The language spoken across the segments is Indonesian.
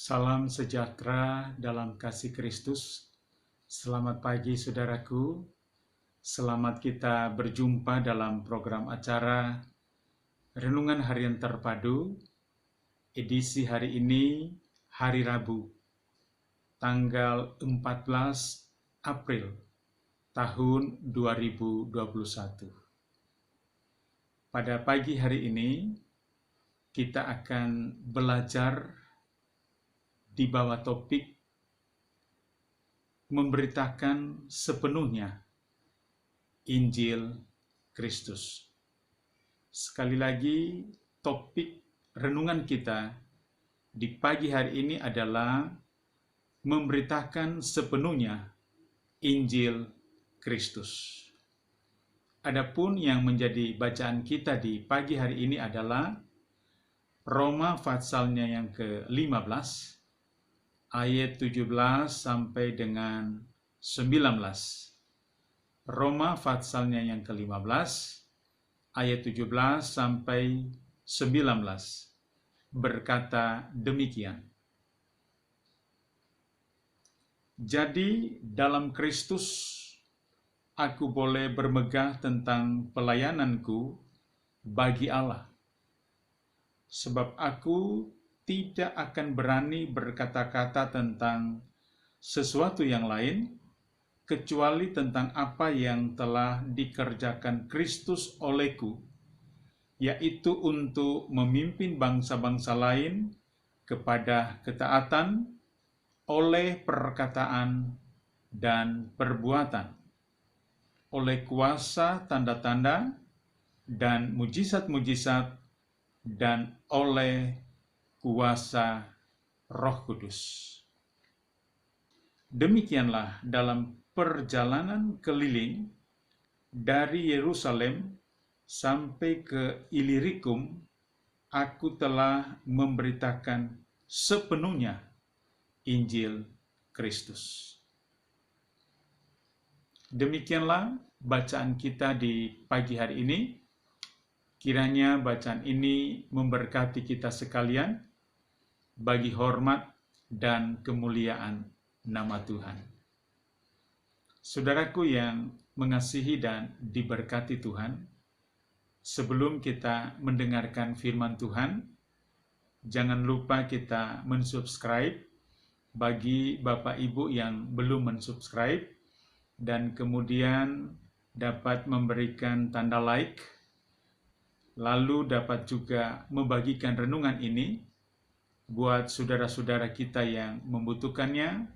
Salam sejahtera dalam kasih Kristus. Selamat pagi saudaraku. Selamat kita berjumpa dalam program acara Renungan Harian Terpadu, edisi hari ini, hari Rabu, tanggal 14 April tahun 2021. Pada pagi hari ini, kita akan belajar di bawah topik memberitakan sepenuhnya Injil Kristus. Sekali lagi, topik renungan kita di pagi hari ini adalah memberitakan sepenuhnya Injil Kristus. Adapun yang menjadi bacaan kita di pagi hari ini adalah Roma pasalnya yang ke-15, ayat 17 sampai dengan 19. Roma pasalnya yang ke-15, ayat 17 sampai 19. Berkata demikian. Jadi dalam Kristus aku boleh bermegah tentang pelayananku bagi Allah. Sebab aku tidak akan berani berkata-kata tentang sesuatu yang lain, kecuali tentang apa yang telah dikerjakan Kristus olehku, yaitu untuk memimpin bangsa-bangsa lain kepada ketaatan oleh perkataan dan perbuatan, oleh kuasa tanda-tanda dan mujizat-mujizat, dan oleh kuasa Roh Kudus. Demikianlah dalam perjalanan keliling dari Yerusalem sampai ke Ilirikum, aku telah memberitakan sepenuhnya Injil Kristus. Demikianlah bacaan kita di pagi hari ini. Kiranya bacaan ini memberkati kita sekalian bagi hormat dan kemuliaan nama Tuhan. Saudaraku yang mengasihi dan diberkati Tuhan, sebelum kita mendengarkan firman Tuhan, jangan lupa kita mensubscribe bagi Bapak Ibu yang belum mensubscribe, dan kemudian dapat memberikan tanda like, lalu dapat juga membagikan renungan ini buat saudara-saudara kita yang membutuhkannya.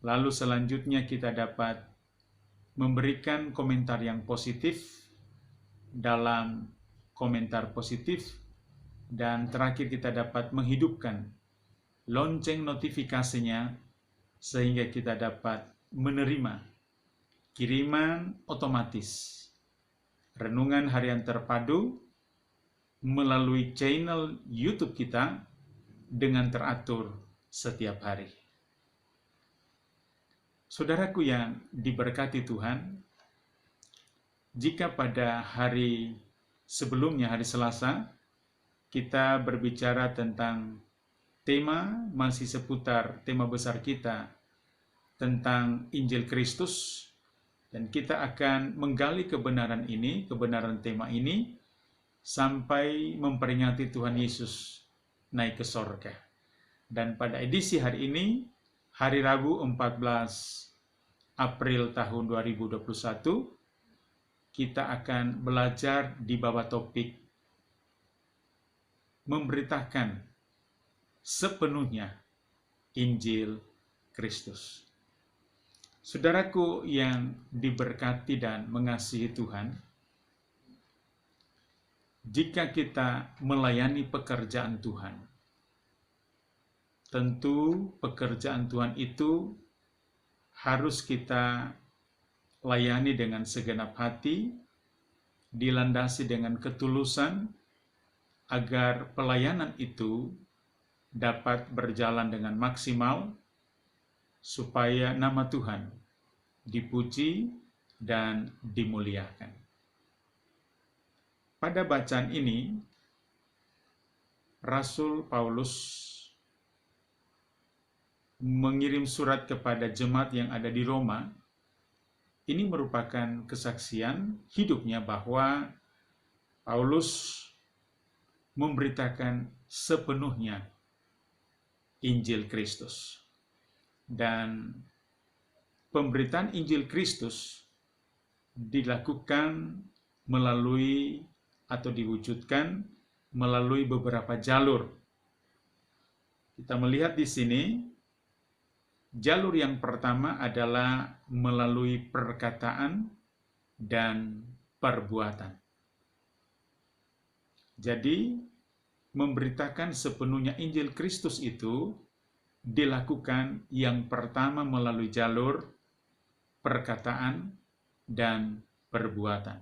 Lalu selanjutnya kita dapat memberikan komentar yang positif dalam komentar positif, dan terakhir kita dapat menghidupkan lonceng notifikasinya sehingga kita dapat menerima kiriman otomatis Renungan Harian Terpadu melalui channel YouTube kita dengan teratur setiap hari. Saudaraku yang diberkati Tuhan, jika pada hari sebelumnya, hari Selasa, kita berbicara tentang tema masih seputar tema besar kita tentang Injil Kristus, dan kita akan menggali kebenaran ini, kebenaran tema ini, sampai memperingati Tuhan Yesus naik ke sorga. Dan pada edisi hari ini, hari Rabu 14 April tahun 2021, kita akan belajar di bawah topik memberitakan sepenuhnya Injil Kristus. Saudaraku yang diberkati dan mengasihi Tuhan, jika kita melayani pekerjaan Tuhan, tentu pekerjaan Tuhan itu harus kita layani dengan segenap hati, dilandasi dengan ketulusan, agar pelayanan itu dapat berjalan dengan maksimal, supaya nama Tuhan dipuji dan dimuliakan. Pada bacaan ini, Rasul Paulus mengirim surat kepada jemaat yang ada di Roma, ini merupakan kesaksian hidupnya bahwa Paulus memberitakan sepenuhnya Injil Kristus. Dan pemberitaan Injil Kristus dilakukan melalui atau diwujudkan melalui beberapa jalur. Kita melihat di sini, jalur yang pertama adalah melalui perkataan dan perbuatan. Jadi, memberitakan sepenuhnya Injil Kristus itu dilakukan yang pertama melalui jalur perkataan dan perbuatan.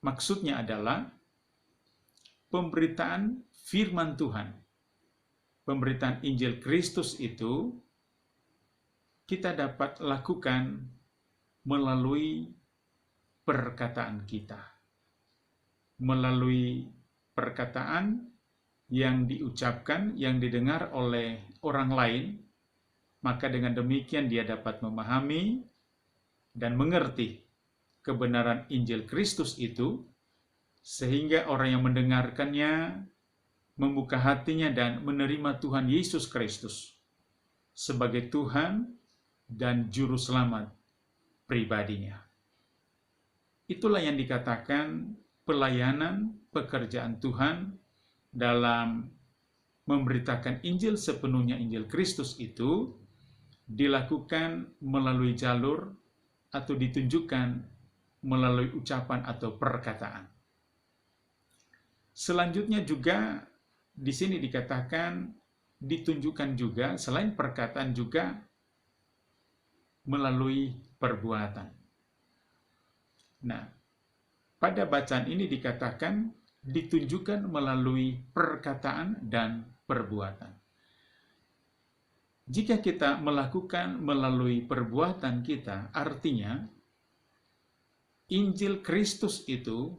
Maksudnya adalah pemberitaan firman Tuhan, pemberitaan Injil Kristus itu kita dapat lakukan melalui perkataan kita, melalui perkataan yang diucapkan, yang didengar oleh orang lain, maka dengan demikian dia dapat memahami dan mengerti kebenaran Injil Kristus itu, sehingga orang yang mendengarkannya membuka hatinya dan menerima Tuhan Yesus Kristus sebagai Tuhan dan Juru Selamat pribadinya. Itulah yang dikatakan pelayanan pekerjaan Tuhan dalam memberitakan Injil sepenuhnya Injil Kristus itu dilakukan melalui jalur atau ditunjukkan melalui ucapan atau perkataan. Selanjutnya juga di sini dikatakan ditunjukkan juga selain perkataan juga melalui perbuatan. Nah, pada bacaan ini dikatakan ditunjukkan melalui perkataan dan perbuatan. Jika kita melakukan melalui perbuatan kita, artinya Injil Kristus itu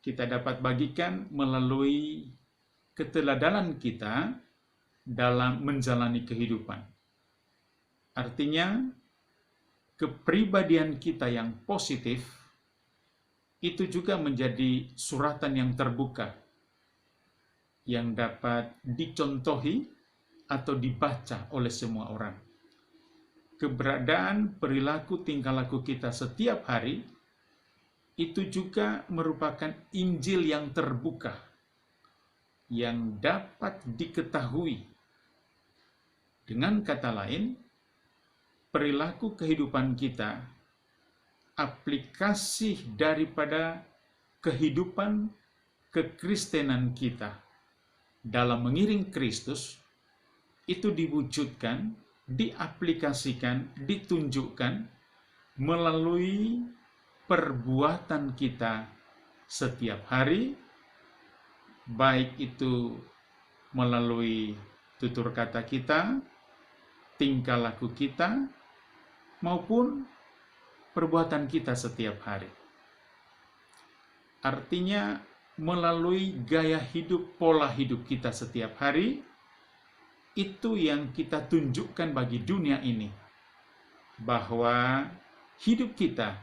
kita dapat bagikan melalui keteladanan kita dalam menjalani kehidupan. Artinya, kepribadian kita yang positif itu juga menjadi suratan yang terbuka yang dapat dicontohi atau dibaca oleh semua orang. Keberadaan perilaku tingkah laku kita setiap hari itu juga merupakan Injil yang terbuka yang dapat diketahui. Dengan kata lain, perilaku kehidupan kita, aplikasi daripada kehidupan kekristenan kita dalam mengiring Kristus itu diwujudkan, diaplikasikan, ditunjukkan melalui perbuatan kita setiap hari, baik itu melalui tutur kata kita, tingkah laku kita, maupun perbuatan kita setiap hari. Artinya, melalui gaya hidup, pola hidup kita setiap hari, itu yang kita tunjukkan bagi dunia ini, bahwa hidup kita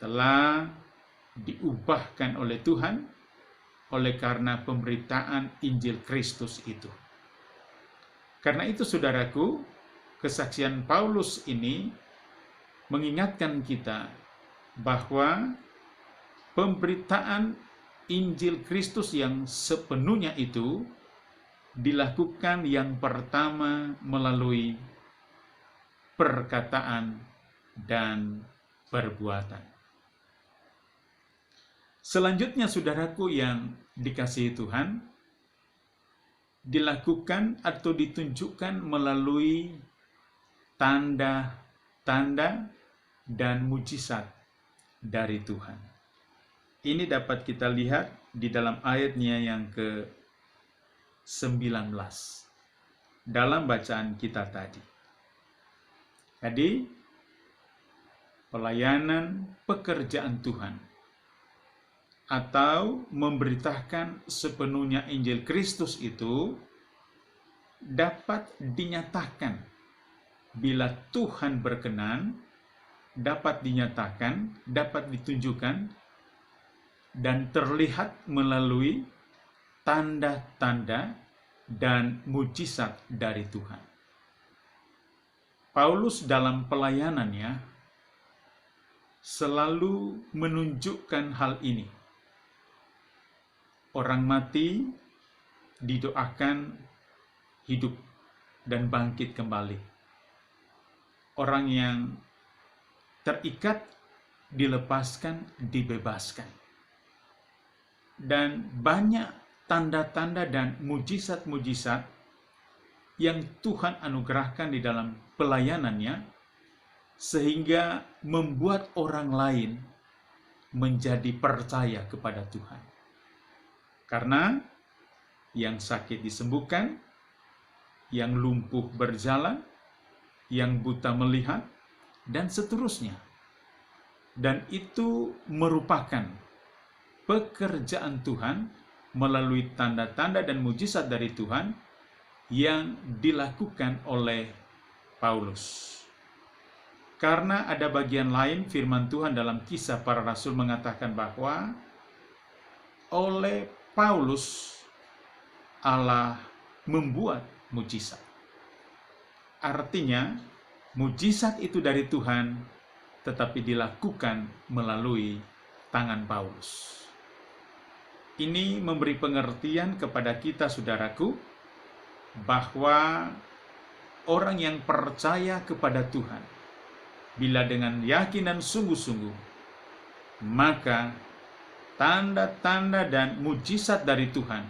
telah diubahkan oleh Tuhan oleh karena pemberitaan Injil Kristus itu. Karena itu, saudaraku, kesaksian Paulus ini mengingatkan kita bahwa pemberitaan Injil Kristus yang sepenuhnya itu dilakukan yang pertama melalui perkataan dan perbuatan. Selanjutnya, saudaraku yang dikasihi Tuhan, dilakukan atau ditunjukkan melalui tanda-tanda dan mujizat dari Tuhan. Ini dapat kita lihat di dalam ayatnya yang ke-19 dalam bacaan kita tadi. Jadi, pelayanan pekerjaan Tuhan atau memberitakan sepenuhnya Injil Kristus itu dapat dinyatakan bila Tuhan berkenan, dapat dinyatakan, dapat ditunjukkan, dan terlihat melalui tanda-tanda dan mujizat dari Tuhan. Paulus dalam pelayanannya selalu menunjukkan hal ini. Orang mati didoakan hidup dan bangkit kembali. Orang yang terikat dilepaskan, dibebaskan. Dan banyak tanda-tanda dan mujizat-mujizat yang Tuhan anugerahkan di dalam pelayanannya, sehingga membuat orang lain menjadi percaya kepada Tuhan. Karena yang sakit disembuhkan, yang lumpuh berjalan, yang buta melihat, dan seterusnya. Dan itu merupakan pekerjaan Tuhan melalui tanda-tanda dan mujizat dari Tuhan yang dilakukan oleh Paulus. Karena ada bagian lain firman Tuhan dalam Kisah Para Rasul mengatakan bahwa oleh Paulus Allah membuat mujizat. Artinya mujizat itu dari Tuhan, tetapi dilakukan melalui tangan Paulus. Ini memberi pengertian kepada kita, saudaraku, bahwa orang yang percaya kepada Tuhan, bila dengan yakin dan sungguh-sungguh, maka tanda-tanda dan mujizat dari Tuhan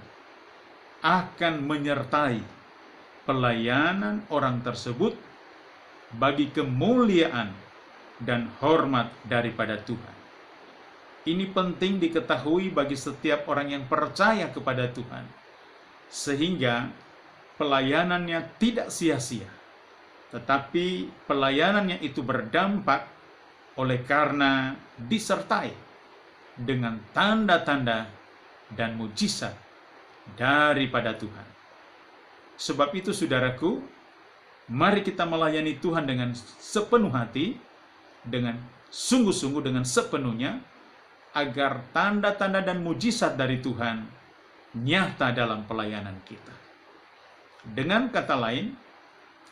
akan menyertai pelayanan orang tersebut bagi kemuliaan dan hormat daripada Tuhan. Ini penting diketahui bagi setiap orang yang percaya kepada Tuhan, sehingga pelayanannya tidak sia-sia, tetapi pelayanannya itu berdampak oleh karena disertai dengan tanda-tanda dan mujizat daripada Tuhan. Sebab itu, saudaraku, mari kita melayani Tuhan dengan sepenuh hati, dengan sungguh-sungguh, dengan sepenuhnya, agar tanda-tanda dan mujizat dari Tuhan nyata dalam pelayanan kita. Dengan kata lain,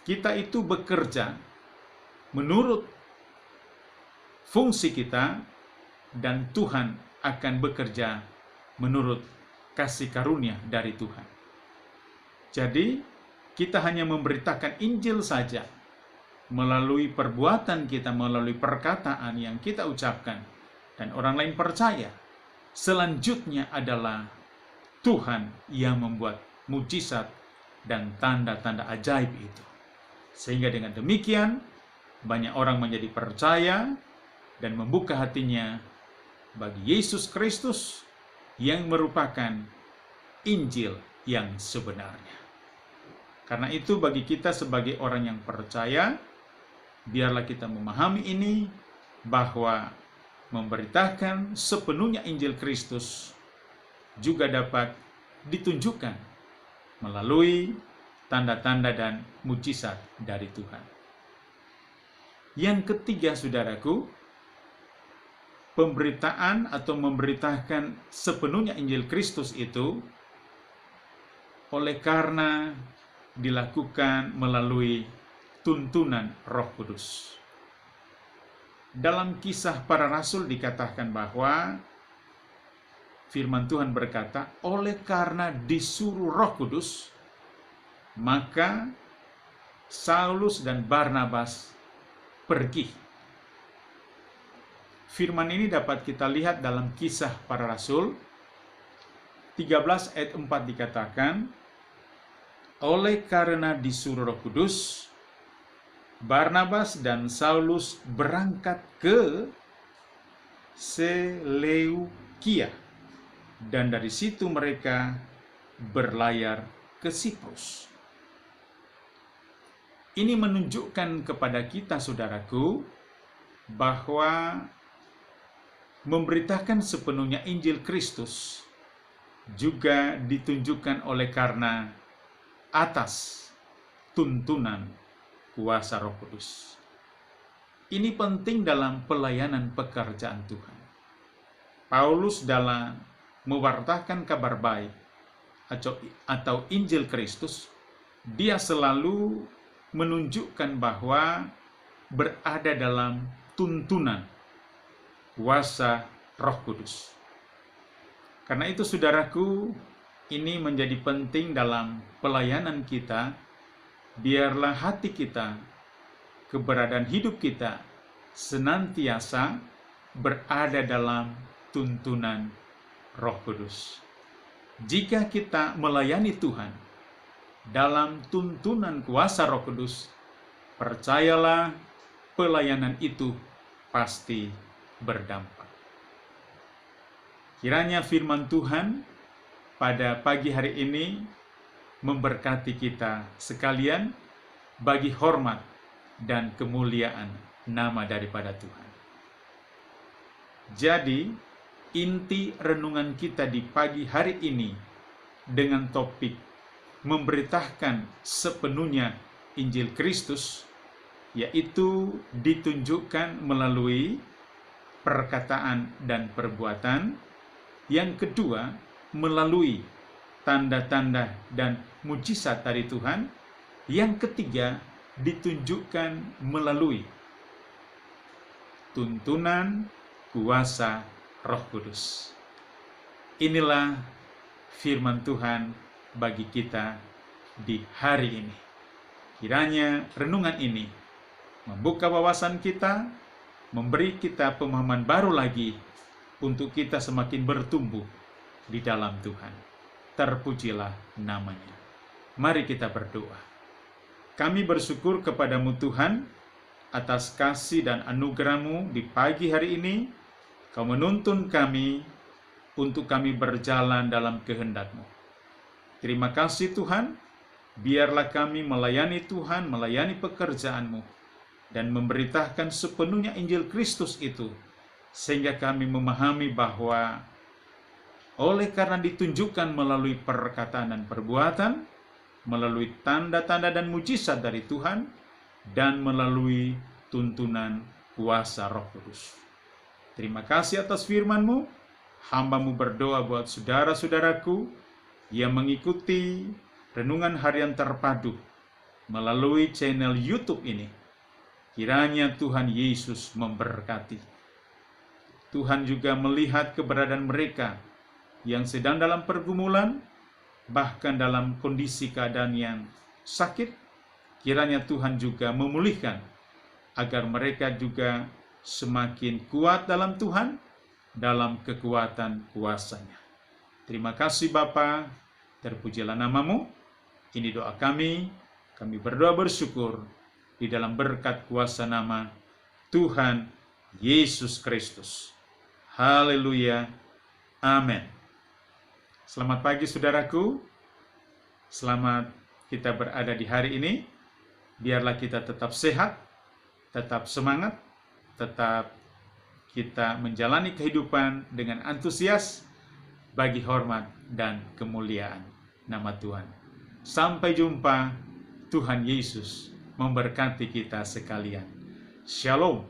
kita itu bekerja menurut fungsi kita, dan Tuhan akan bekerja menurut kasih karunia dari Tuhan. Jadi, kita hanya memberitakan Injil saja melalui perbuatan kita, melalui perkataan yang kita ucapkan, dan orang lain percaya. Selanjutnya adalah Tuhan yang membuat mujizat dan tanda-tanda ajaib itu. Sehingga dengan demikian, banyak orang menjadi percaya dan membuka hatinya bagi Yesus Kristus yang merupakan Injil yang sebenarnya. Karena itu, bagi kita sebagai orang yang percaya, biarlah kita memahami ini, bahwa memberitakan sepenuhnya Injil Kristus juga dapat ditunjukkan melalui tanda-tanda dan mujizat dari Tuhan. Yang ketiga, saudaraku, pemberitaan atau memberitakan sepenuhnya Injil Kristus itu oleh karena dilakukan melalui tuntunan Roh Kudus. Dalam Kisah Para Rasul dikatakan bahwa firman Tuhan berkata, oleh karena disuruh Roh Kudus, maka Saulus dan Barnabas pergi. Firman ini dapat kita lihat dalam Kisah Para Rasul 13 ayat 4 dikatakan, oleh karena disuruh Roh Kudus, Barnabas dan Saulus berangkat ke Seleukia, dan dari situ mereka berlayar ke Siprus. Ini menunjukkan kepada kita, saudaraku, bahwa memberitakan sepenuhnya Injil Kristus juga ditunjukkan oleh karena atas tuntunan kuasa Roh Kudus. Ini penting dalam pelayanan pekerjaan Tuhan. Paulus dalam mewartakan kabar baik atau Injil Kristus, dia selalu menunjukkan bahwa berada dalam tuntunan kuasa Roh Kudus. Karena itu saudaraku, ini menjadi penting dalam pelayanan kita. Biarlah hati kita, keberadaan hidup kita senantiasa berada dalam tuntunan Roh Kudus. Jika kita melayani Tuhan dalam tuntunan kuasa Roh Kudus, percayalah pelayanan itu pasti berdampak. Kiranya firman Tuhan pada pagi hari ini memberkati kita sekalian bagi hormat dan kemuliaan nama daripada Tuhan. Jadi, inti renungan kita di pagi hari ini dengan topik memberitakan sepenuhnya Injil Kristus, yaitu ditunjukkan melalui perkataan dan perbuatan. Yang kedua, melalui tanda-tanda dan mujizat dari Tuhan. Yang ketiga, ditunjukkan melalui tuntunan kuasa Roh Kudus. Inilah firman Tuhan bagi kita di hari ini. Kiranya renungan ini membuka wawasan kita, memberi kita pemahaman baru lagi untuk kita semakin bertumbuh di dalam Tuhan. Terpujilah namanya. Mari kita berdoa. Kami bersyukur kepadamu Tuhan atas kasih dan anugerah-Mu di pagi hari ini. Kau menuntun kami untuk kami berjalan dalam kehendak-Mu. Terima kasih Tuhan, biarlah kami melayani Tuhan, melayani pekerjaan-Mu, dan memberitakan sepenuhnya Injil Kristus itu, sehingga kami memahami bahwa oleh karena ditunjukkan melalui perkataan dan perbuatan, melalui tanda-tanda dan mujizat dari Tuhan, dan melalui tuntunan kuasa Roh Kudus. Terima kasih atas firman-Mu. Hamba-Mu berdoa buat saudara-saudaraku yang mengikuti renungan harian terpadu melalui channel YouTube ini. Kiranya Tuhan Yesus memberkati. Tuhan juga melihat keberadaan mereka yang sedang dalam pergumulan, bahkan dalam kondisi keadaan yang sakit. Kiranya Tuhan juga memulihkan agar mereka juga semakin kuat dalam Tuhan, dalam kekuatan kuasa-Nya. Terima kasih Bapa, terpujilah nama-Mu. Ini doa kami berdoa bersyukur di dalam berkat kuasa nama Tuhan Yesus Kristus. Haleluya. Amin. Selamat pagi saudaraku. Selamat kita berada di hari ini. Biarlah kita tetap sehat, tetap semangat, tetap kita menjalani kehidupan dengan antusias bagi hormat dan kemuliaan nama Tuhan. Sampai jumpa. Tuhan Yesus memberkati kita sekalian. Shalom.